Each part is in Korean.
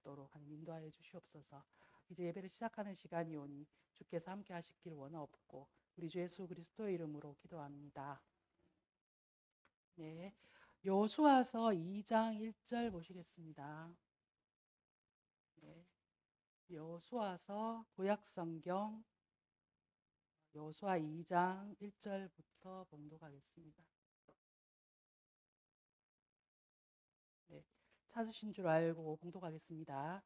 있도록 하나님 인도하여 주시옵소서. 이제 예배를 시작하는 시간이 오니 주께서 함께 하시길 원하옵고 우리 주 예수 그리스도의 이름으로 기도합니다. 네, 여호수아서 2장 1절 보시겠습니다. 네, 여호수아서 구약성경 여호수아 2장 1절부터 봉독하겠습니다. 네, 찾으신 줄 알고 봉독하겠습니다.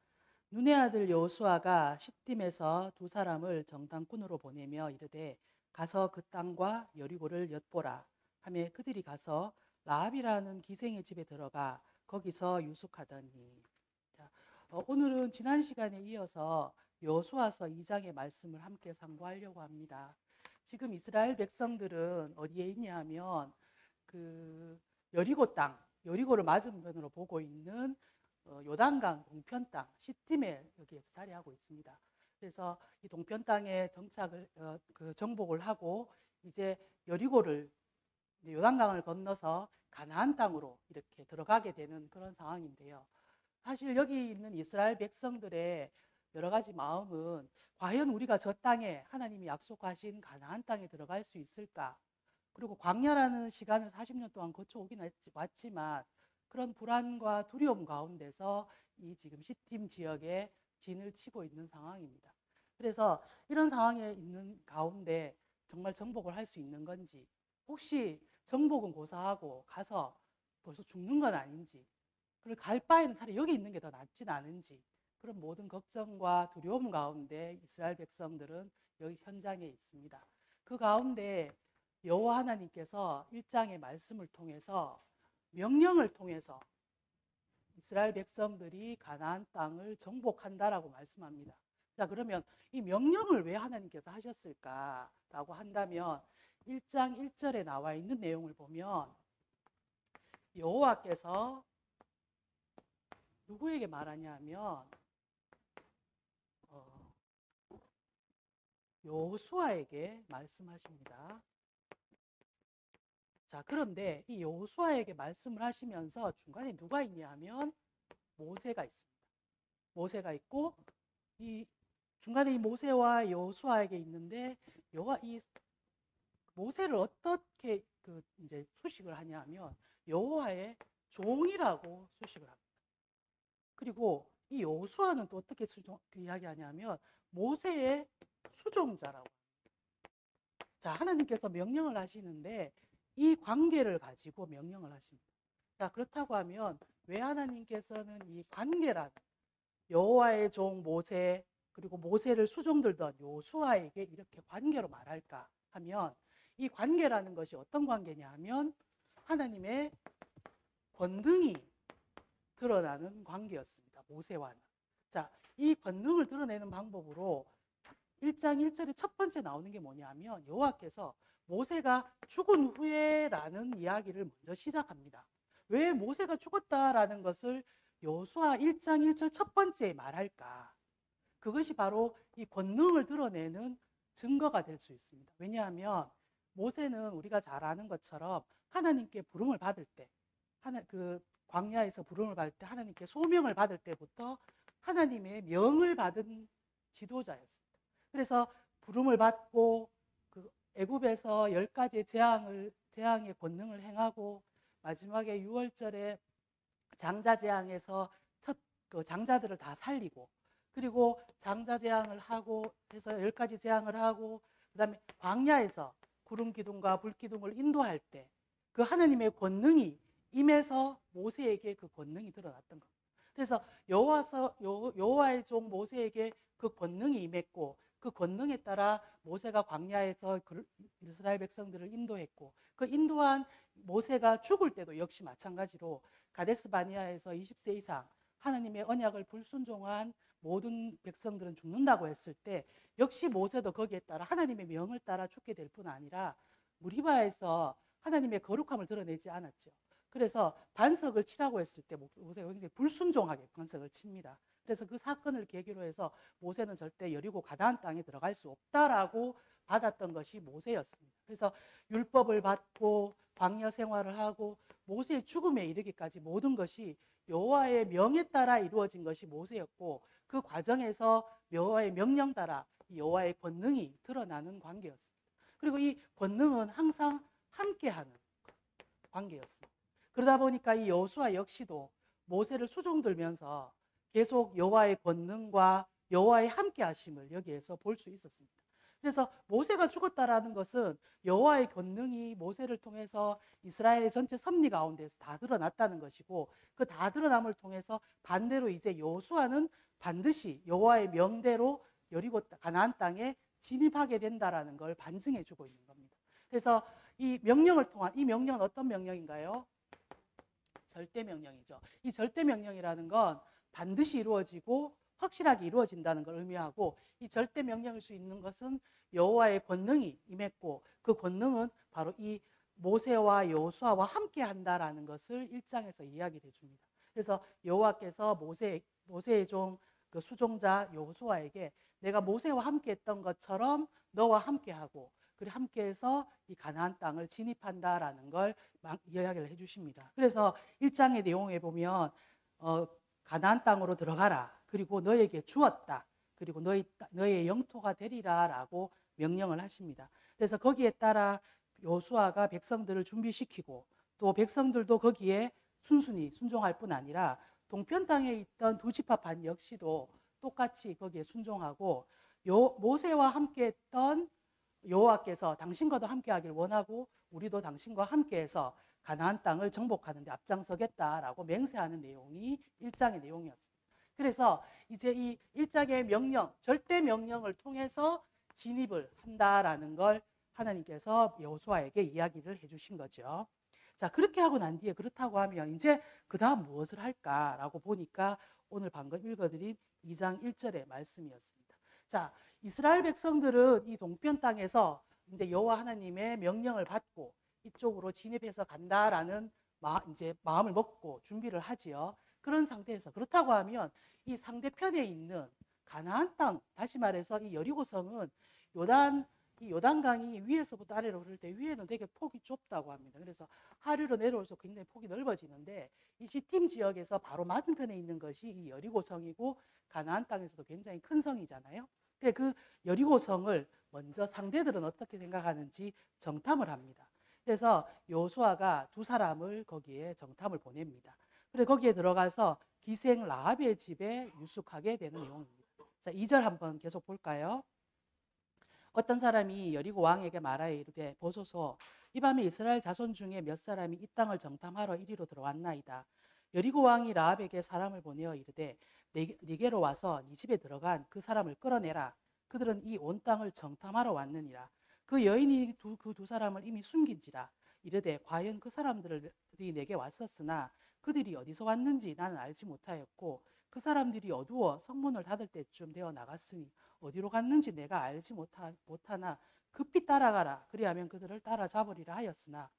눈의 아들 여호수아가 시딤에서 두 사람을 정탐꾼으로 보내며 이르되 가서 그 땅과 여리고를 엿보라 하며 그들이 가서 라합이라는 기생의 집에 들어가 거기서 유숙하더니. 자, 오늘은 지난 시간에 이어서 여호수아서 2장의 말씀을 함께 상고하려고 합니다. 지금 이스라엘 백성들은 어디에 있냐 하면 그 여리고 땅, 여리고를 맞은편으로 보고 있는 요단강 동편 땅 시딤에 여기에서 자리하고 있습니다. 그래서 이 동편 땅에 정착을 정복을 하고 이제 여리고를 요단강을 건너서 가나안 땅으로 이렇게 들어가게 되는 그런 상황인데요. 사실 여기 있는 이스라엘 백성들의 여러 가지 마음은 과연 우리가 저 땅에 하나님이 약속하신 가나안 땅에 들어갈 수 있을까? 그리고 광야라는 시간을 40년 동안 거쳐오긴 왔지만 그런 불안과 두려움 가운데서 이 지금 시딤 지역에 진을 치고 있는 상황입니다. 그래서 이런 상황에 있는 가운데 정말 정복을 할 수 있는 건지, 혹시 정복은 고사하고 가서 벌써 죽는 건 아닌지, 그리고 갈 바에는 차라리 여기 있는 게 더 낫진 않은지, 그런 모든 걱정과 두려움 가운데 이스라엘 백성들은 여기 현장에 있습니다. 그 가운데 여호와 하나님께서 1장의 말씀을 통해서 명령을 통해서 이스라엘 백성들이 가나안 땅을 정복한다라고 말씀합니다. 자, 그러면 이 명령을 왜 하나님께서 하셨을까라고 한다면 1장 1절에 나와 있는 내용을 보면 여호와께서 누구에게 말하냐면 여호수아에게 말씀하십니다. 자, 그런데 이 여호수아에게 말씀을 하시면서 중간에 누가 있냐 하면 모세가 있습니다. 모세가 있고 이 중간에 이 모세와 여호수아에게 있는데 이 모세를 어떻게 이제 수식을 하냐 하면 여호와의 종이라고 수식을 합니다. 그리고 이 여호수아는 또 어떻게 이야기하냐면 모세의 수종자라고. 자, 하나님께서 명령을 하시는데 이 관계를 가지고 명령을 하십니다. 자, 그렇다고 하면 왜 하나님께서는 이 관계라는 여호와의 종 모세 그리고 모세를 수종들던 여호수아에게 이렇게 관계로 말할까 하면 이 관계라는 것이 어떤 관계냐 하면 하나님의 권능이 드러나는 관계였습니다. 모세와는. 자, 이 권능을 드러내는 방법으로 1장 1절에 첫 번째 나오는 게 뭐냐면 여호와께서 모세가 죽은 후에라는 이야기를 먼저 시작합니다. 왜 모세가 죽었다라는 것을 여호수아 1장 1절 첫 번째에 말할까? 그것이 바로 이 권능을 드러내는 증거가 될 수 있습니다. 왜냐하면 모세는 우리가 잘 아는 것처럼 하나님께 부름을 받을 때, 광야에서 부름을 받을 때 하나님께 소명을 받을 때부터 하나님의 명을 받은 지도자였습니다. 그래서 부름을 받고 그 애굽에서 10가지 재앙의 권능을 행하고 마지막에 6월절에 장자 재앙에서 그 장자들을 다 살리고 그리고 장자 재앙을 하고 해서 10가지 재앙을 하고 그다음에 광야에서 구름 기둥과 불 기둥을 인도할 때 그 하나님의 권능이 임해서 모세에게 그 권능이 드러났던 겁니다. 그래서 여호와의 종 모세에게 그 권능이 임했고 그 권능에 따라 모세가 광야에서 이스라엘 백성들을 인도했고 그 인도한 모세가 죽을 때도 역시 마찬가지로 가데스 바네아에서 20세 이상 하나님의 언약을 불순종한 모든 백성들은 죽는다고 했을 때 역시 모세도 거기에 따라 하나님의 명을 따라 죽게 될 뿐 아니라 무리바에서 하나님의 거룩함을 드러내지 않았죠. 그래서 반석을 치라고 했을 때 모세가 굉장히 불순종하게 반석을 칩니다. 그래서 그 사건을 계기로 해서 모세는 절대 여리고 가나안 땅에 들어갈 수 없다라고 받았던 것이 모세였습니다. 그래서 율법을 받고 광야 생활을 하고 모세의 죽음에 이르기까지 모든 것이 여호와의 명에 따라 이루어진 것이 모세였고, 그 과정에서 여호와의 명령 따라 여호와의 권능이 드러나는 관계였습니다. 그리고 이 권능은 항상 함께하는 관계였습니다. 그러다 보니까 이 여호수아 역시도 모세를 수종들면서 계속 여호와의 권능과 여호와의 함께하심을 여기에서 볼 수 있었습니다. 그래서 모세가 죽었다라는 것은 여호와의 권능이 모세를 통해서 이스라엘의 전체 섭리 가운데서 다 드러났다는 것이고, 그 다 드러남을 통해서 반대로 이제 여호수아는 반드시 여호와의 명대로 여리고 가나안 땅에 진입하게 된다라는 걸 반증해 주고 있는 겁니다. 그래서 이 명령을 통한, 이 명령은 어떤 명령인가요? 절대 명령이죠. 이 절대 명령이라는 건 반드시 이루어지고 확실하게 이루어진다는 걸 의미하고, 이 절대 명령일 수 있는 것은 여호와의 권능이 임했고, 그 권능은 바로 이 모세와 여호수아와 함께 한다라는 것을 1장에서 이야기를 해줍니다. 그래서 여호와께서 모세의 종, 그 수종자 여호수아에게 내가 모세와 함께 했던 것처럼 너와 함께하고, 그리고 함께해서 이 가나안 땅을 진입한다라는 걸 이야기를 해주십니다. 그래서 1장의 내용에 보면 가나안 땅으로 들어가라, 그리고 너에게 주었다, 그리고 너의 영토가 되리라 라고 명령을 하십니다. 그래서 거기에 따라 여호수아가 백성들을 준비시키고, 또 백성들도 거기에 순순히 순종할 뿐 아니라 동편 땅에 있던 두 지파 반 역시도 똑같이 거기에 순종하고, 모세와 함께 했던 여호와께서 당신과도 함께하길 원하고 우리도 당신과 함께해서 가나안 땅을 정복하는 데 앞장서겠다라고 맹세하는 내용이 1장의 내용이었습니다. 그래서 이제 이 1장의 명령, 절대 명령을 통해서 진입을 한다라는 걸 하나님께서 여호수아에게 이야기를 해주신 거죠. 자, 그렇게 하고 난 뒤에 그렇다고 하면 이제 그 다음 무엇을 할까라고 보니까 오늘 방금 읽어드린 2장 1절의 말씀이었습니다. 자, 이스라엘 백성들은 이 동편 땅에서 이제 여호와 하나님의 명령을 받고 이쪽으로 진입해서 간다라는 이제 마음을 먹고 준비를 하지요. 그런 상태에서 그렇다고 하면 이 상대편에 있는 가나안 땅, 다시 말해서 이 여리고성은 이 요단강이 위에서부터 아래로 흐를 때 위에는 되게 폭이 좁다고 합니다. 그래서 하류로 내려올수록 굉장히 폭이 넓어지는데, 이 시팀 지역에서 바로 맞은편에 있는 것이 이 여리고성이고, 가나안 땅에서도 굉장히 큰 성이잖아요. 그 여리고성을 먼저 상대들은 어떻게 생각하는지 정탐을 합니다. 그래서 여호수아가 두 사람을 거기에 정탐을 보냅니다. 그래서 거기에 들어가서 기생 라합의 집에 유숙하게 되는 내용입니다. 자, 2절 한번 계속 볼까요? 어떤 사람이 여리고 왕에게 말하여 이르되 보소서, 이 밤에 이스라엘 자손 중에 몇 사람이 이 땅을 정탐하러 이리로 들어왔나이다. 여리고 왕이 라합에게 사람을 보내어 이르되 네게로 와서 네 집에 들어간 그 사람을 끌어내라. 그들은 이 온 땅을 정탐하러 왔느니라. 그 여인이 그 두 사람을 이미 숨긴지라. 이르되 과연 그 사람들이 내게 왔었으나 그들이 어디서 왔는지 나는 알지 못하였고, 그 사람들이 어두워 성문을 닫을 때쯤 되어 나갔으니 어디로 갔는지 내가 알지 못하나 급히 따라가라. 그리하면 그들을 따라잡으리라 하였으나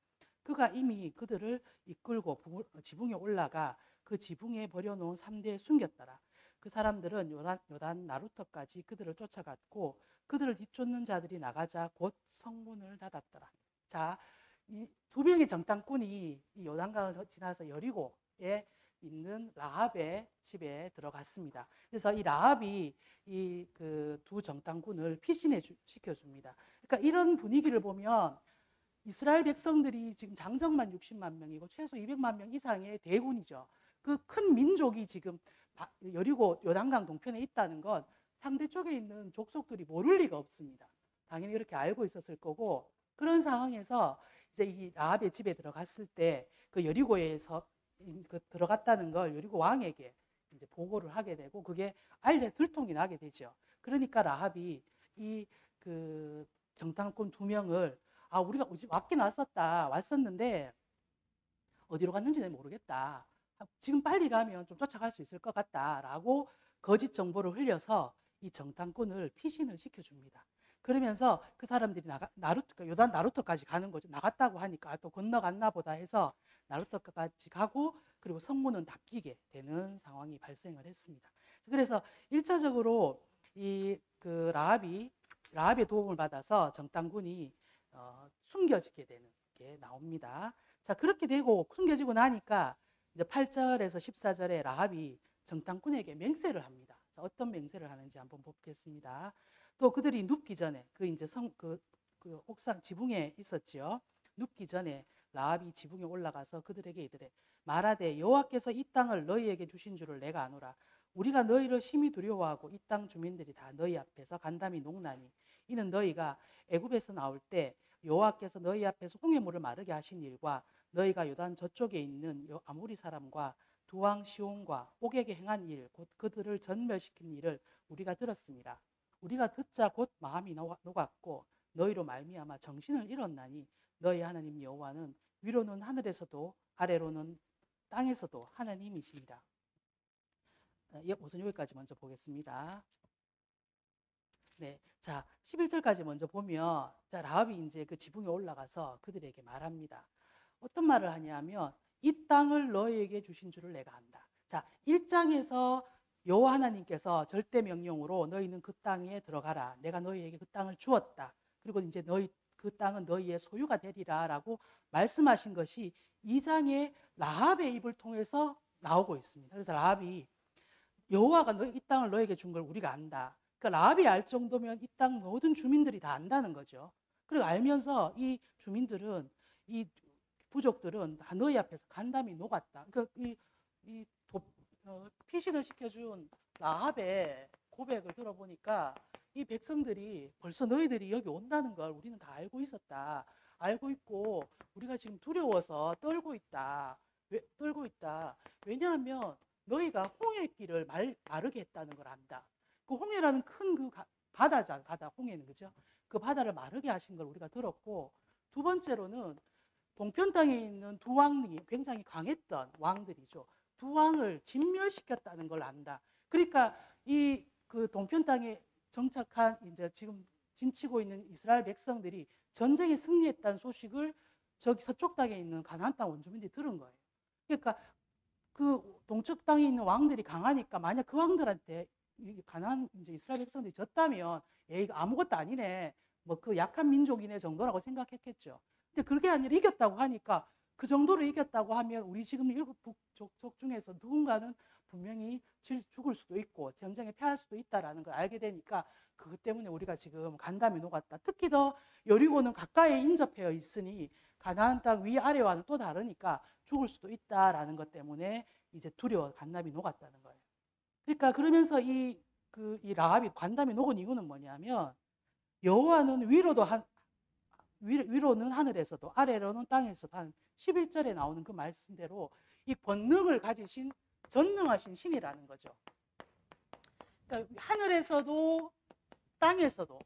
그가 이미 그들을 이끌고 지붕에 올라가 그 지붕에 버려놓은 삼대에 숨겼더라. 그 사람들은 요단 나루터까지 그들을 쫓아갔고, 그들을 뒤쫓는 자들이 나가자 곧 성문을 닫았더라. 자, 이 두 명의 정탐꾼이 이 요단강을 지나서 여리고에 있는 라합의 집에 들어갔습니다. 그래서 이 라합이 이 그 두 정탐꾼을 피신시켜줍니다. 그러니까 이런 분위기를 보면 이스라엘 백성들이 지금 장정만 60만 명이고 최소 200만 명 이상의 대군이죠. 그 큰 민족이 지금 여리고 요단강 동편에 있다는 건 상대 쪽에 있는 족속들이 모를 리가 없습니다. 당연히 그렇게 알고 있었을 거고, 그런 상황에서 이제 이 라합의 집에 들어갔을 때 그 여리고에서 들어갔다는 걸 여리고 왕에게 이제 보고를 하게 되고, 그게 들통이 나게 되죠. 그러니까 라합이 이 그 정탐꾼 두 명을 우리가 왔긴 왔었는데 어디로 갔는지는 모르겠다. 지금 빨리 가면 좀 쫓아갈 수 있을 것 같다라고 거짓 정보를 흘려서 이 정탐꾼을 피신을 시켜줍니다. 그러면서 그 사람들이 요단 나루터까지 가는 거죠. 나갔다고 하니까 또 건너갔나 보다 해서 나루터까지 가고, 그리고 성문은 닫히게 되는 상황이 발생을 했습니다. 그래서 1차적으로 이 그 라합이 라합의 도움을 받아서 정탐꾼이 숨겨지게 되는 게 나옵니다. 자, 그렇게 되고 숨겨지고 나니까 이제 8절에서 14절에 라합이 정탐꾼에게 맹세를 합니다. 자, 어떤 맹세를 하는지 한번 보겠습니다. 또 그들이 눕기 전에 이제 그 옥상 지붕에 있었지요. 눕기 전에 라합이 지붕에 올라가서 그들에게 이르되 말하되 여호와께서 이 땅을 너희에게 주신 줄을 내가 아노라. 우리가 너희를 심히 두려워하고 이 땅 주민들이 다 너희 앞에서 간담이 녹나니 이는 너희가 애굽에서 나올 때 여호와께서 너희 앞에서 홍해물을 마르게 하신 일과 너희가 요단 저쪽에 있는 아모리 사람과 두 왕 시온과 옥에게 행한 일 곧 그들을 전멸시킨 일을 우리가 들었습니다. 우리가 듣자 곧 마음이 녹았고 너희로 말미암아 정신을 잃었나니 너희 하나님 여호와는 위로는 하늘에서도 아래로는 땅에서도 하나님이시니라. 우선 여기까지 먼저 보겠습니다. 네, 자 11절까지 먼저 보면 자 라합이 이제 그 지붕에 올라가서 그들에게 말합니다. 어떤 말을 하냐면 이 땅을 너희에게 주신 줄을 내가 안다. 자 1장에서 여호와 하나님께서 절대 명령으로 너희는 그 땅에 들어가라. 내가 너희에게 그 땅을 주었다. 그리고 이제 너희 그 땅은 너희의 소유가 되리라라고 말씀하신 것이 2장의 라합의 입을 통해서 나오고 있습니다. 그래서 라합이 여호와가 이 땅을 너에게 준 걸 우리가 안다. 그러니까 라합이 알 정도면 이 땅 모든 주민들이 다 안다는 거죠. 그리고 알면서 이 주민들은 이 부족들은 다 너희 앞에서 간담이 녹았다. 그러니까 피신을 시켜준 라합의 고백을 들어보니까 이 백성들이 벌써 너희들이 여기 온다는 걸 우리는 다 알고 있었다. 알고 있고 우리가 지금 두려워서 떨고 있다. 떨고 있다. 왜냐하면 너희가 홍해길을 마르게 했다는 걸 안다. 그 홍해라는 큰 그 바다잖아. 바다 홍해는 그죠? 그 바다를 마르게 하신 걸 우리가 들었고 두 번째로는 동편 땅에 있는 두 왕이 굉장히 강했던 왕들이죠. 두 왕을 진멸시켰다는 걸 안다. 그러니까 이 그 동편 땅에 정착한 이제 지금 진치고 있는 이스라엘 백성들이 전쟁에 승리했다는 소식을 저기 서쪽 땅에 있는 가나안 땅 원주민들이 들은 거예요. 그러니까 그 동쪽 땅에 있는 왕들이 강하니까 만약 그 왕들한테 가나안 이제 이스라엘 백성들이 졌다면 에이 아무것도 아니네. 뭐 그 약한 민족이네 정도라고 생각했겠죠. 근데 그게 아니라 이겼다고 하니까 그 정도로 이겼다고 하면 우리 지금 일곱 북족 중에서 누군가는 분명히 죽을 수도 있고 전쟁에 패할 수도 있다라는 걸 알게 되니까 그것 때문에 우리가 지금 간담이 녹았다. 특히 더 여리고는 가까이 인접해 있으니 가나안 땅 위아래와는 또 다르니까 죽을 수도 있다라는 것 때문에 이제 두려워 간담이 녹았다는 거예요. 그러니까 그러면서 이 라합이 간담이 녹은 이유는 뭐냐면 여호와는 위로는 하늘에서도 아래로는 땅에서도 한 11절에 나오는 그 말씀대로 이 권능을 가지신 전능하신 신이라는 거죠. 그러니까 하늘에서도 땅에서도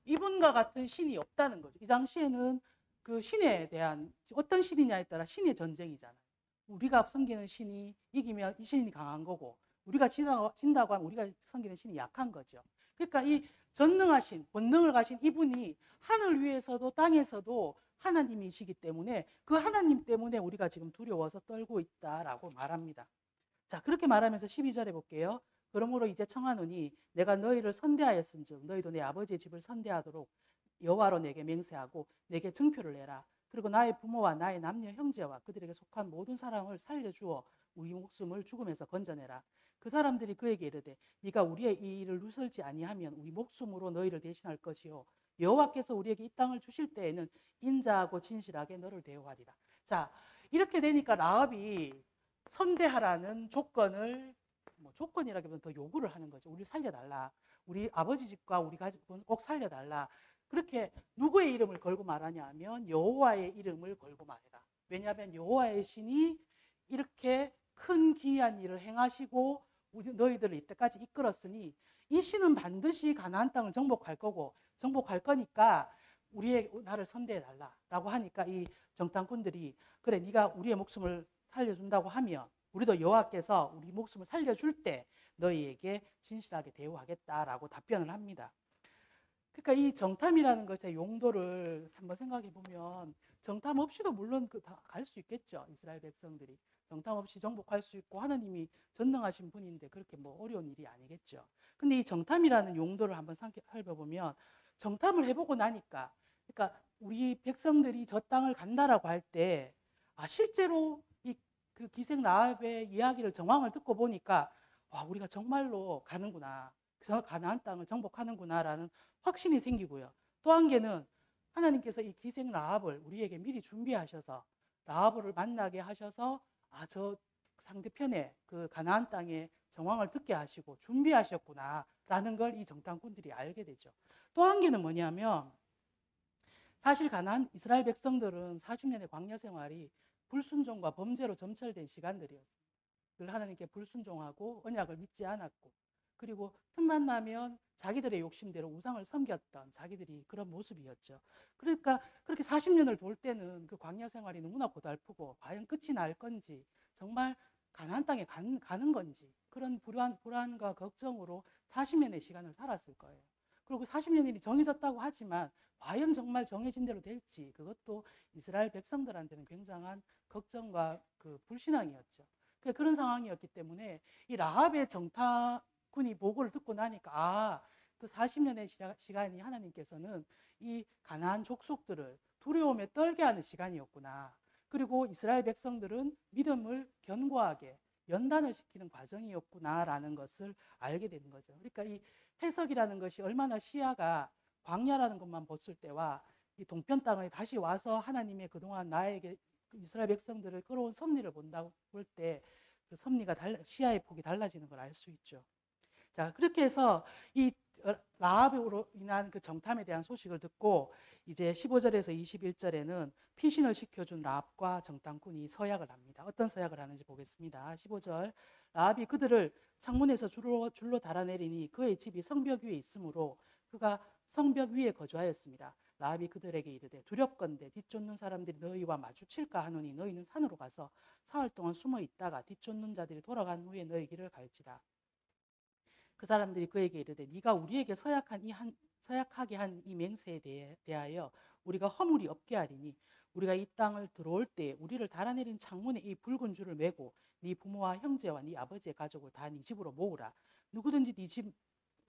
이분과 같은 신이 없다는 거죠. 이 당시에는 그 신에 대한 어떤 신이냐에 따라 신의 전쟁이잖아요. 우리가 섬기는 신이 이기면 이 신이 강한 거고 우리가 진다고 하면 우리가 섬기는 신이 약한 거죠. 그러니까 이 전능하신 권능을 가신 이분이 하늘 위에서도 땅에서도 하나님이시기 때문에 그 하나님 때문에 우리가 지금 두려워서 떨고 있다라고 말합니다. 자, 그렇게 말하면서 12절에 볼게요. 그러므로 이제 청하노니 내가 너희를 선대하였은즉 너희도 내 아버지의 집을 선대하도록 여호와로 내게 맹세하고 내게 증표를 내라. 그리고 나의 부모와 나의 남녀 형제와 그들에게 속한 모든 사람을 살려주어 우리 목숨을 죽음에서 건져내라. 그 사람들이 그에게 이르되 네가 우리의 이 일을 누설지 아니하면 우리 목숨으로 너희를 대신할 것이요 여호와께서 우리에게 이 땅을 주실 때에는 인자하고 진실하게 너를 대우하리라. 자, 이렇게 되니까 라합이 선대하라는 조건을 조건이라기보다는 더 요구를 하는 거죠. 우리 살려달라. 우리 아버지 집과 우리 가족은 꼭 살려달라. 그렇게 누구의 이름을 걸고 말하냐 하면 여호와의 이름을 걸고 말해라. 왜냐하면 여호와의 신이 이렇게 큰 기이한 일을 행하시고 너희들을 이때까지 이끌었으니 이 신은 반드시 가나안 땅을 정복할 거고 정복할 거니까 우리의 나를 선대해달라 라고 하니까 이 정탐꾼들이 그래 네가 우리의 목숨을 살려준다고 하면 우리도 여호와께서 우리 목숨을 살려줄 때 너희에게 진실하게 대우하겠다라고 답변을 합니다. 그러니까 이 정탐이라는 것의 용도를 한번 생각해 보면 정탐 없이도 물론 갈 수 있겠죠. 이스라엘 백성들이 정탐 없이 정복할 수 있고 하나님이 전능하신 분인데 그렇게 뭐 어려운 일이 아니겠죠. 근데 이 정탐이라는 용도를 한번 살펴보면 정탐을 해보고 나니까 그러니까 우리 백성들이 저 땅을 간다라고 할 때 실제로 이 그 기생 라합의 이야기를 정황을 듣고 보니까 와 우리가 정말로 가는구나. 저 가나안 땅을 정복하는구나라는 확신이 생기고요. 또 한 개는 하나님께서 이 기생 라합을 우리에게 미리 준비하셔서 라합을 만나게 하셔서 저 상대편에 그 가나안 땅의 정황을 듣게 하시고 준비하셨구나라는 걸 이 정탐꾼들이 알게 되죠. 또 한 개는 뭐냐면 사실 가나안 이스라엘 백성들은 40년의 광야 생활이 불순종과 범죄로 점철된 시간들이었어요. 늘 하나님께 불순종하고 언약을 믿지 않았고 그리고 틈만 나면 자기들의 욕심대로 우상을 섬겼던 자기들이 그런 모습이었죠. 그러니까 그렇게 40년을 돌 때는 그 광야 생활이 너무나 고달프고 과연 끝이 날 건지 정말 가나안 땅에 가는 건지 그런 불안과 걱정으로 40년의 시간을 살았을 거예요. 그리고 40년이 정해졌다고 하지만 과연 정말 정해진 대로 될지 그것도 이스라엘 백성들한테는 굉장한 걱정과 그 불신앙이었죠. 그런 상황이었기 때문에 이 라합의 정탐꾼이 보고를 듣고 나니까 그 40년의 시간이 하나님께서는 이 가나안 족속들을 두려움에 떨게 하는 시간이었구나. 그리고 이스라엘 백성들은 믿음을 견고하게 연단을 시키는 과정이었구나라는 것을 알게 되는 거죠. 그러니까 이 해석이라는 것이 얼마나 시야가 광야라는 것만 봤을 때와 이 동편 땅에 다시 와서 하나님의 그동안 나에게 이스라엘 백성들을 끌어온 섭리를 본다고 볼 때 그 섭리가 시야의 폭이 달라지는 걸 알 수 있죠. 자, 그렇게 해서 이 라합으로 인한 그 정탐에 대한 소식을 듣고 이제 15절에서 21절에는 피신을 시켜준 라합과 정탐꾼이 서약을 합니다. 어떤 서약을 하는지 보겠습니다. 15절 라합이 그들을 창문에서 줄로 달아내리니 그의 집이 성벽 위에 있으므로 그가 성벽 위에 거주하였습니다. 라합이 그들에게 이르되 두렵건대 뒤쫓는 사람들이 너희와 마주칠까 하노니 너희는 산으로 가서 사흘 동안 숨어 있다가 뒤쫓는 자들이 돌아간 후에 너희 길을 갈지라. 그 사람들이 그에게 이르되 네가 우리에게 서약하게 한 이 맹세에 대하여 우리가 허물이 없게 하리니 우리가 이 땅을 들어올 때 우리를 달아내린 창문에 이 붉은 줄을 메고 네 부모와 형제와 네 아버지의 가족을 다 네 집으로 모으라. 누구든지 네 집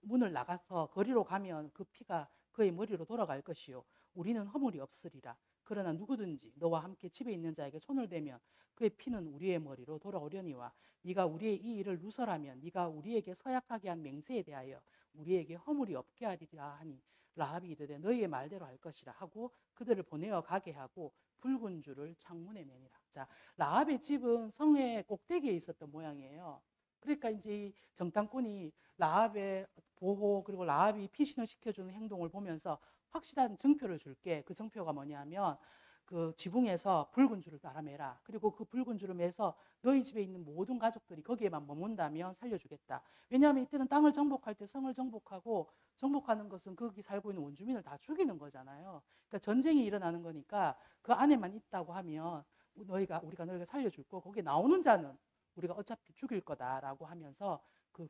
문을 나가서 거리로 가면 그 피가 그의 머리로 돌아갈 것이요 우리는 허물이 없으리라. 그러나 누구든지 너와 함께 집에 있는 자에게 손을 대면 그의 피는 우리의 머리로 돌아오려니와 네가 우리의 이 일을 누설하면 네가 우리에게 서약하게 한 맹세에 대하여 우리에게 허물이 없게 하리라 하니 라합이 이르되 너희의 말대로 할 것이라 하고 그들을 보내어 가게 하고 붉은 줄을 창문에 매니라. 자, 라합의 집은 성의 꼭대기에 있었던 모양이에요. 그러니까 이제 정탐꾼이 라합의 보호 그리고 라합이 피신을 시켜주는 행동을 보면서 확실한 증표를 줄게. 그 증표가 뭐냐면 그 지붕에서 붉은 줄을 달아매라. 그리고 그 붉은 줄을 매서 너희 집에 있는 모든 가족들이 거기에만 머문다면 살려주겠다. 왜냐하면 이때는 땅을 정복할 때 성을 정복하고 정복하는 것은 거기 살고 있는 원주민을 다 죽이는 거잖아요. 그러니까 전쟁이 일어나는 거니까 그 안에만 있다고 하면 우리가 너희가 살려줄 거고 거기에 나오는 자는 우리가 어차피 죽일 거다라고 하면서 그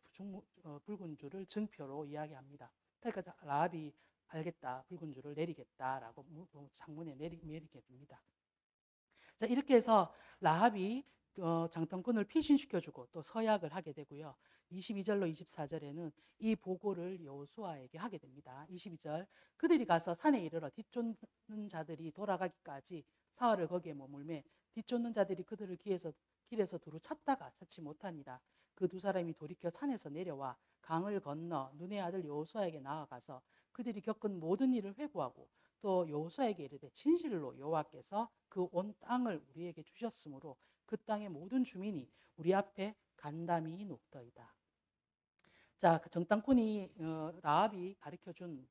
붉은 줄을 증표로 이야기합니다. 그러니까 라합이 알겠다, 붉은 줄을 내리겠다라고 창문에 내리게 됩니다. 자, 이렇게 해서 라합이 장탐꾼을 피신시켜주고 또 서약을 하게 되고요. 22절로 24절에는 이 보고를 여호수아에게 하게 됩니다. 22절 그들이 가서 산에 이르러 뒤쫓는 자들이 돌아가기까지 사흘을 거기에 머물매 뒤쫓는 자들이 그들을 길에서 두루 찾다가 찾지 못하니라. 그 두 사람이 돌이켜 산에서 내려와 강을 건너 눈의 아들 여호수아에게 나아가서 그들이 겪은 모든 일을 회고하고 또 여호수아에게 이르되 진실로 여호와께서 그 온 땅을 우리에게 주셨으므로 그 땅의 모든 주민이 우리 앞에 간담이 녹더이다. 자, 그 정탐꾼이 라합이 가르쳐준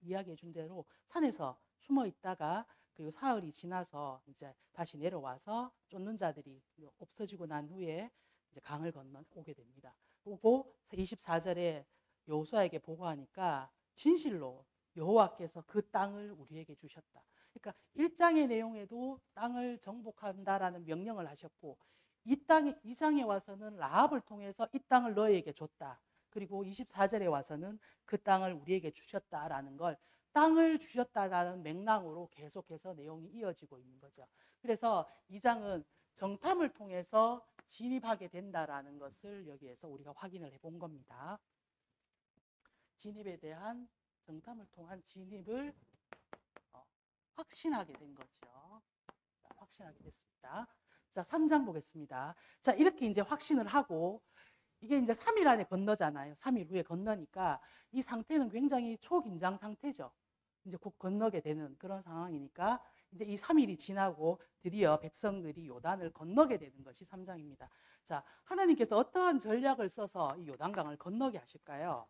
이야기해준 대로 산에서 숨어 있다가 그리고 사흘이 지나서 이제 다시 내려와서 쫓는 자들이 없어지고 난 후에 이제 강을 건너 오게 됩니다. 오고 24절에 여호수아에게 보고하니까 진실로 여호와께서 그 땅을 우리에게 주셨다. 그러니까 1장의 내용에도 땅을 정복한다라는 명령을 하셨고 이 장에 와서는 라합을 통해서 이 땅을 너희에게 줬다. 그리고 24절에 와서는 그 땅을 우리에게 주셨다라는 걸 땅을 주셨다라는 맥락으로 계속해서 내용이 이어지고 있는 거죠. 그래서 이 장은 정탐을 통해서 진입하게 된다라는 것을 여기에서 우리가 확인을 해본 겁니다. 진입에 대한 정탐을 통한 진입을 확신하게 된 거죠. 자, 확신하게 됐습니다. 자, 3장 보겠습니다. 자, 이렇게 이제 확신을 하고 이게 이제 3일 안에 건너잖아요. 3일 후에 건너니까 이 상태는 굉장히 초긴장 상태죠. 이제 곧 건너게 되는 그런 상황이니까 이제 이 3일이 지나고 드디어 백성들이 요단을 건너게 되는 것이 3장입니다. 자, 하나님께서 어떠한 전략을 써서 이 요단강을 건너게 하실까요?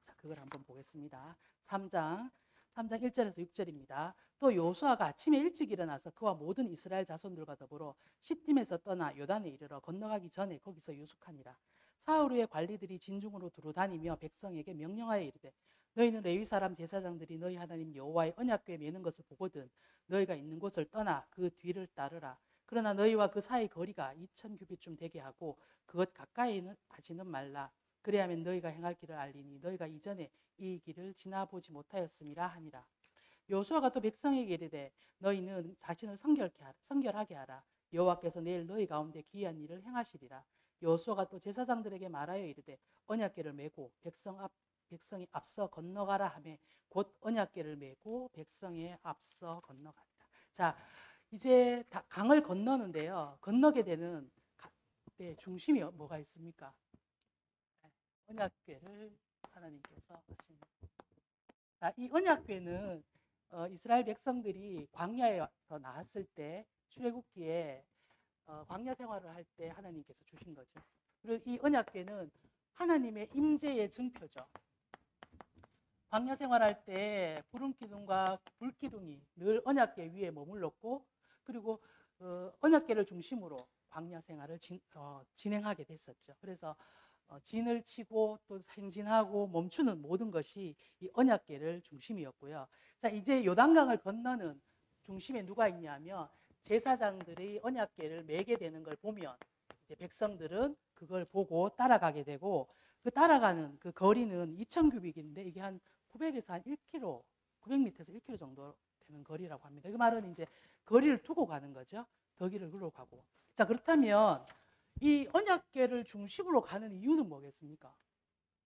자, 그걸 한번 보겠습니다. 3장 1절에서 6절입니다. 또 요수아가 아침에 일찍 일어나서 그와 모든 이스라엘 자손들과 더불어 시딤에서 떠나 요단에 이르러 건너가기 전에 거기서 유숙하니라. 사흘 후에 관리들이 진중으로 두루다니며 백성에게 명령하여 이르되 너희는 레위 사람 제사장들이 너희 하나님 여호와의 언약궤에 매는 것을 보거든 너희가 있는 곳을 떠나 그 뒤를 따르라. 그러나 너희와 그 사이 거리가 2000규빗쯤 되게 하고 그것 가까이는 하지는 말라. 그래야면 너희가 행할 길을 알리니 너희가 이전에 이 길을 지나보지 못하였음이라 하니라. 요수아가 또 백성에게 이르되 너희는 자신을 성결하게 하라. 여호와께서 내일 너희 가운데 기이한 일을 행하시리라. 요수아가 또 제사장들에게 말하여 이르되 언약궤를 메고 백성이 앞서 건너가라 하매 곧 언약궤를 메고 백성에 앞서 건너가니라. 자, 이제 강을 건너는데요. 건너게 되는 중심이 뭐가 있습니까? 언약궤를 하나님께서 하시는. 자, 이 언약궤는 이스라엘 백성들이 광야에서 나왔을 때 출애굽기에 광야 생활을 할 때 하나님께서 주신 거죠. 그리고 이 언약궤는 하나님의 임재의 증표죠. 광야 생활할 때 구름 기둥과 불 기둥이 늘 언약궤 위에 머물렀고, 그리고 언약궤를 중심으로 광야 생활을 진행하게 됐었죠. 그래서 진을 치고 또 행진하고 멈추는 모든 것이 이 언약궤를 중심이었고요. 자, 이제 요단강을 건너는 중심에 누가 있냐면 제사장들이 언약궤를 메게 되는 걸 보면 이제 백성들은 그걸 보고 따라가게 되고, 그 따라가는 그 거리는 2000규빗인데 이게 한 900에서 한 1km, 900m에서 1km 정도 되는 거리라고 합니다. 그 말은 이제 거리를 두고 가는 거죠. 더 길을 글로 가고. 자, 그렇다면 이 언약궤를 중심으로 가는 이유는 뭐겠습니까?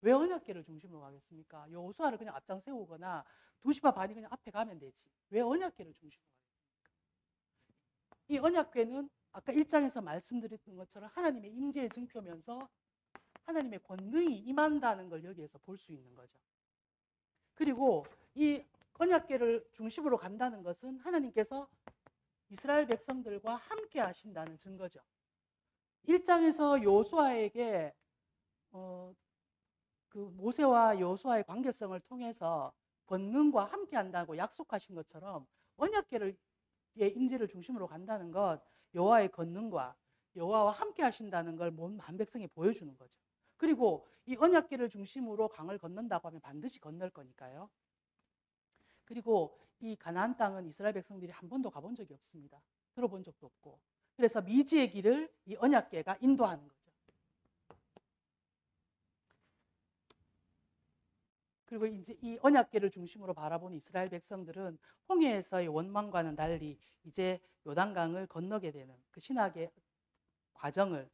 왜 언약궤를 중심으로 가겠습니까? 여호수아를 그냥 앞장 세우거나 2시 반이 그냥 앞에 가면 되지. 왜 언약궤를 중심으로 가겠습니까? 이 언약궤는 아까 1장에서 말씀드렸던 것처럼 하나님의 임재의 증표면서 하나님의 권능이 임한다는 걸 여기에서 볼 수 있는 거죠. 그리고 이 언약궤를 중심으로 간다는 것은 하나님께서 이스라엘 백성들과 함께 하신다는 증거죠. 1장에서 요수아에게 그 모세와 요수아의 관계성을 통해서 권능과 함께 한다고 약속하신 것처럼 언약궤의 임재를 중심으로 간다는 것, 여호와의 권능과 여호와와 함께 하신다는 걸 온 백성이 보여주는 거죠. 그리고 이 언약궤를 중심으로 강을 건넌다고 하면 반드시 건널 거니까요. 그리고 이 가나안 땅은 이스라엘 백성들이 한 번도 가본 적이 없습니다. 들어본 적도 없고. 그래서 미지의 길을 이 언약궤가 인도하는 거죠. 그리고 이제 이 언약궤를 중심으로 바라본 이스라엘 백성들은 홍해에서의 원망과는 달리 이제 요단강을 건너게 되는 그 신학의 과정을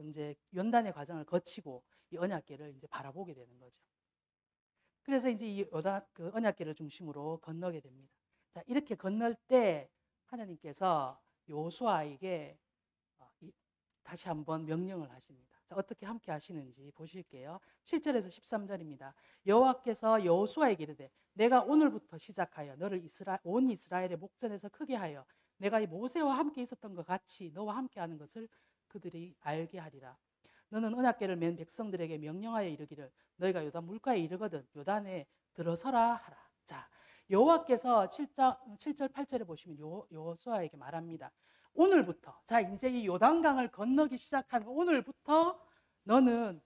이제 연단의 과정을 거치고 이 언약궤를 이제 바라보게 되는 거죠. 그래서 이제 이 그 언약궤를 중심으로 건너게 됩니다. 자, 이렇게 건널 때 하나님께서 요수아에게 다시 한번 명령을 하십니다. 자, 어떻게 함께 하시는지 보실게요. 7절에서 13절입니다. 여호와께서 여호수아에게 이르되 내가 오늘부터 시작하여 너를 온 이스라엘의 목전에서 크게 하여 내가 이 모세와 함께 있었던 것 같이 너와 함께 하는 것을 그들이 알게 하리라. 너는 언약궤를 맨 백성들에게 명령하여 이르기를 너희가 요단 물가에 이르거든 요단에 들어서라 하라. 자, 여호와께서 7절 8절에 보시면 여호수아에게 말합니다. 오늘부터, 자, 이제 이 요단강을 건너기 시작한 오늘부터 너는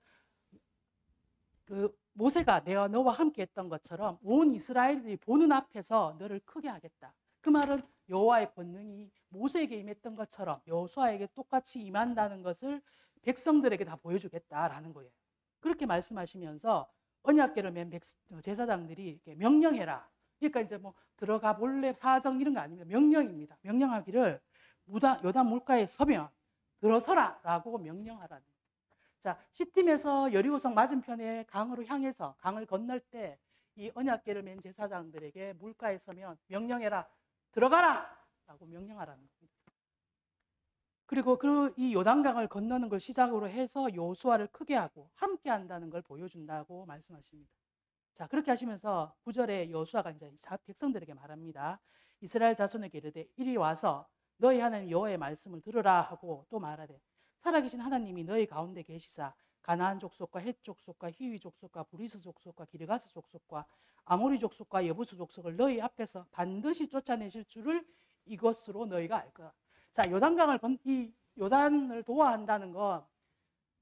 그 모세가 내가 너와 함께 했던 것처럼 온 이스라엘들이 보는 앞에서 너를 크게 하겠다. 그 말은 여호와의 권능이 모세에게 임했던 것처럼 여호수아에게 똑같이 임한다는 것을 백성들에게 다 보여주겠다라는 거예요. 그렇게 말씀하시면서 언약궤를 맨 제사장들이 이렇게 명령해라. 그러니까 이제 뭐 들어가 몰래 사정 이런 거 아닙니다. 명령입니다. 명령하기를 요단 물가에 서면 들어서라라고 명령하라는. 자, 시팀에서 여리고성 맞은편에 강으로 향해서 강을 건널 때 이 언약궤를 맨 제사장들에게 물가에 서면 명령해라. 들어가라라고 명령하라는 겁니다. 그리고 이 요단강을 건너는 걸 시작으로 해서 요수아를 크게 하고 함께 한다는 걸 보여준다고 말씀하십니다. 자, 그렇게 하시면서 9절에 여호수아가 이제 백성들에게 말합니다. 이스라엘 자손에게 이르되 이리 와서 너희 하나님 여호와의 말씀을 들으라 하고 또 말하되 살아계신 하나님이 너희 가운데 계시사 가나안 족속과 헷 족속과 히위 족속과 브리스 족속과 기르가스 족속과 아모리 족속과 여부스 족속을 너희 앞에서 반드시 쫓아내실 줄을 이것으로 너희가 알 거라. 자, 이 요단을 도와한다는 건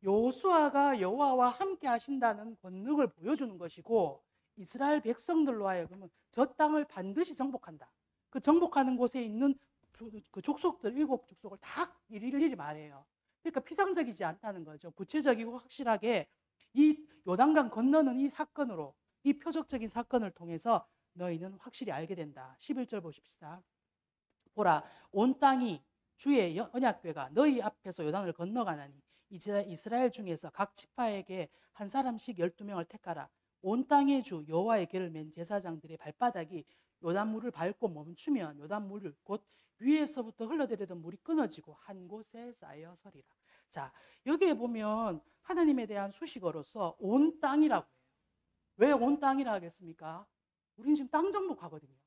여호수아가 여호와와 함께 하신다는 권능을 보여주는 것이고 이스라엘 백성들로 하여금은 저 땅을 반드시 정복한다. 그 정복하는 곳에 있는 그 족속들 7족속을 다 일일이 말해요. 그러니까 피상적이지 않다는 거죠. 구체적이고 확실하게 이 요단강 건너는 이 사건으로 이 표적적인 사건을 통해서 너희는 확실히 알게 된다. 11절 보십시다. 보라 온 땅이 주의 언약궤가 너희 앞에서 요단을 건너가나니 이스라엘 중에서 각 지파에게 한 사람씩 12명을 택하라. 온 땅의 주 여호와의 궤를 맨 제사장들의 발바닥이 요단물을 밟고 멈추면 요단물을 곧 위에서부터 흘러내리던 물이 끊어지고 한 곳에 쌓여 서리라. 자, 여기에 보면 하나님에 대한 수식어로서 온 땅이라고 해요. 왜 온 땅이라 하겠습니까? 우리는 지금 땅 정복하거든요.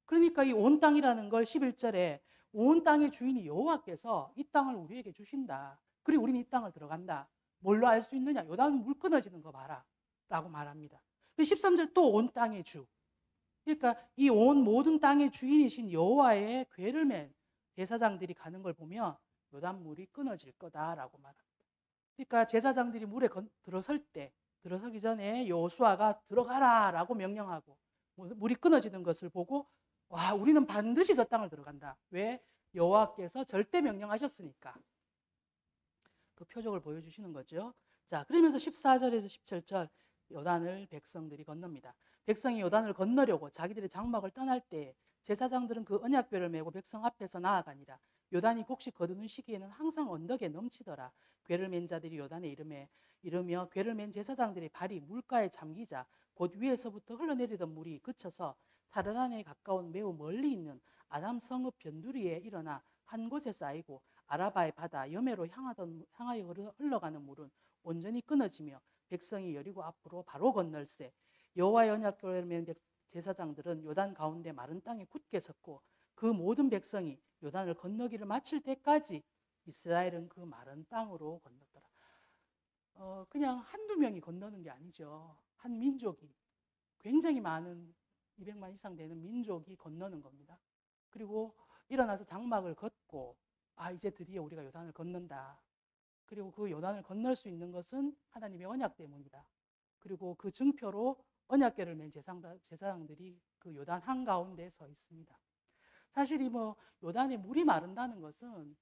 그러니까 이 온 땅이라는 걸 11절에 온 땅의 주인이 여호와께서 이 땅을 우리에게 주신다. 그리고 우리는 이 땅을 들어간다. 뭘로 알 수 있느냐? 요단 물 끊어지는 거 봐라 라고 말합니다. 13절 또 온 땅의 주. 그러니까 이 온 모든 땅의 주인이신 여호와의 궤를 맨 제사장들이 가는 걸 보면 요단물이 끊어질 거다라고 말합니다. 그러니까 제사장들이 물에 들어서기 전에 여호수아가 들어가라라고 명령하고 물이 끊어지는 것을 보고 와, 우리는 반드시 저 땅을 들어간다. 왜? 여호와께서 절대 명령하셨으니까. 그 표적을 보여주시는 거죠. 자, 그러면서 14절에서 17절 요단을 백성들이 건넙니다. 백성이 요단을 건너려고 자기들의 장막을 떠날 때 제사장들은 그 언약궤를 메고 백성 앞에서 나아가니라. 요단이 곡식 거두는 시기에는 항상 언덕에 넘치더라. 궤를 맨 자들이 요단에 이르며 궤를 맨 제사장들의 발이 물가에 잠기자 곧 위에서부터 흘러내리던 물이 그쳐서 사르단에 가까운 매우 멀리 있는 아담 성읍 변두리에 일어나 한 곳에 쌓이고 아라바의 바다 여매로 향하여 흘러가는 물은 온전히 끊어지며 백성이 여리고 앞으로 바로 건널세. 여호와의 언약궤를 맨 제사장들은 요단 가운데 마른 땅에 굳게 섰고 그 모든 백성이 요단을 건너기를 마칠 때까지 이스라엘은 그 마른 땅으로 건넜더라. 그냥 한두 명이 건너는 게 아니죠. 한 민족이 굉장히 많은 200만 이상 되는 민족이 건너는 겁니다. 그리고 일어나서 장막을 걷고 이제 드디어 우리가 요단을 건넌다. 그리고 그 요단을 건널 수 있는 것은 하나님의 언약 때문이다. 그리고 그 증표로 언약궤를 맨 제사장들이 그 요단 한가운데 서 있습니다. 사실 이 요단에 물이 마른다는 것은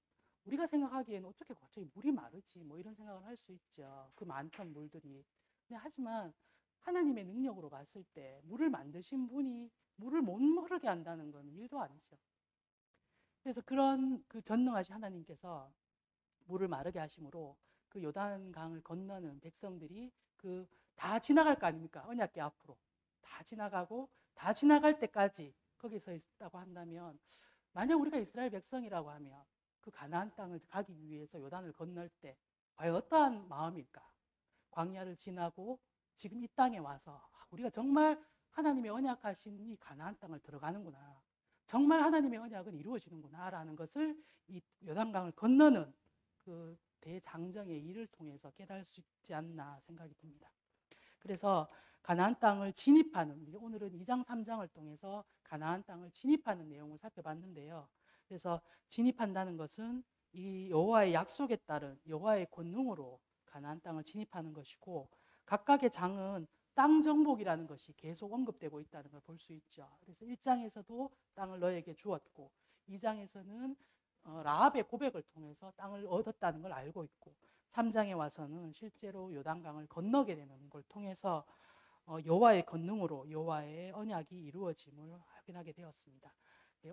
우리가 생각하기에는 어떻게 갑자기 물이 마르지 이런 생각을 할 수 있죠. 그 많던 물들이. 하지만 하나님의 능력으로 봤을 때 물을 만드신 분이 물을 못 마르게 한다는 건 일도 아니죠. 그래서 그런 그 전능하신 하나님께서 물을 마르게 하심으로 그 요단강을 건너는 백성들이 다 지나갈 거 아닙니까? 언약궤 앞으로 다 지나가고 다 지나갈 때까지 거기 서 있다고 한다면 만약 우리가 이스라엘 백성이라고 하면 그 가나안 땅을 가기 위해서 요단을 건널 때 과연 어떠한 마음일까? 광야를 지나고 지금 이 땅에 와서 우리가 정말 하나님의 언약하신 이 가나안 땅을 들어가는구나. 정말 하나님의 언약은 이루어지는구나라는 것을 이 요단강을 건너는 그 대장정의 일을 통해서 깨달을 수 있지 않나 생각이 듭니다. 그래서 가나안 땅을 진입하는, 오늘은 2장 3장을 통해서 가나안 땅을 진입하는 내용을 살펴봤는데요. 그래서 진입한다는 것은 이 여호와의 약속에 따른 여호와의 권능으로 가나안 땅을 진입하는 것이고 각각의 장은 땅 정복이라는 것이 계속 언급되고 있다는 걸 볼 수 있죠. 그래서 1장에서도 땅을 너에게 주었고 2장에서는 라합의 고백을 통해서 땅을 얻었다는 걸 알고 있고 3장에 와서는 실제로 요단강을 건너게 되는 걸 통해서 여호와의 권능으로 여호와의 언약이 이루어짐을 확인하게 되었습니다. 네,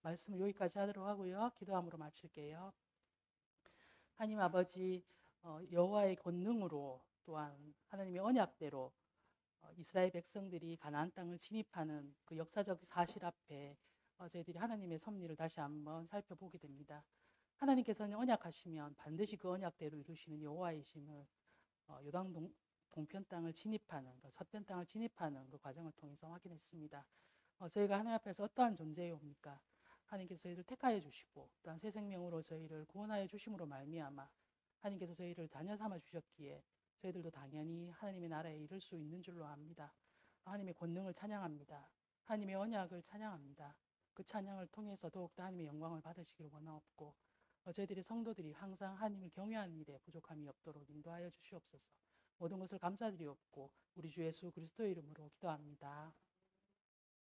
말씀을 여기까지 하도록 하고요. 기도함으로 마칠게요. 하나님 아버지, 여호와의 권능으로 또한 하나님의 언약대로 이스라엘 백성들이 가나안 땅을 진입하는 그 역사적 사실 앞에 저희들이 하나님의 섭리를 다시 한번 살펴보게 됩니다. 하나님께서는 언약하시면 반드시 그 언약대로 이루시는 여호와이심을 요단 동편 땅을 진입하는 서편 땅을 진입하는 그 과정을 통해서 확인했습니다. 저희가 하나님 앞에서 어떠한 존재이옵니까? 하나님께서 저희를 택하여 주시고 또한 새 생명으로 저희를 구원하여 주심으로 말미암아 하나님께서 저희를 자녀 삼아 주셨기에 저희들도 당연히 하나님의 나라에 이를 수 있는 줄로 압니다. 하나님의 권능을 찬양합니다. 하나님의 언약을 찬양합니다. 그 찬양을 통해서 더욱더 하나님의 영광을 받으시기를 원하옵고 저희들의 성도들이 항상 하나님을 경외하는 일에 부족함이 없도록 인도하여 주시옵소서. 모든 것을 감사드리옵고 우리 주 예수 그리스도의 이름으로 기도합니다.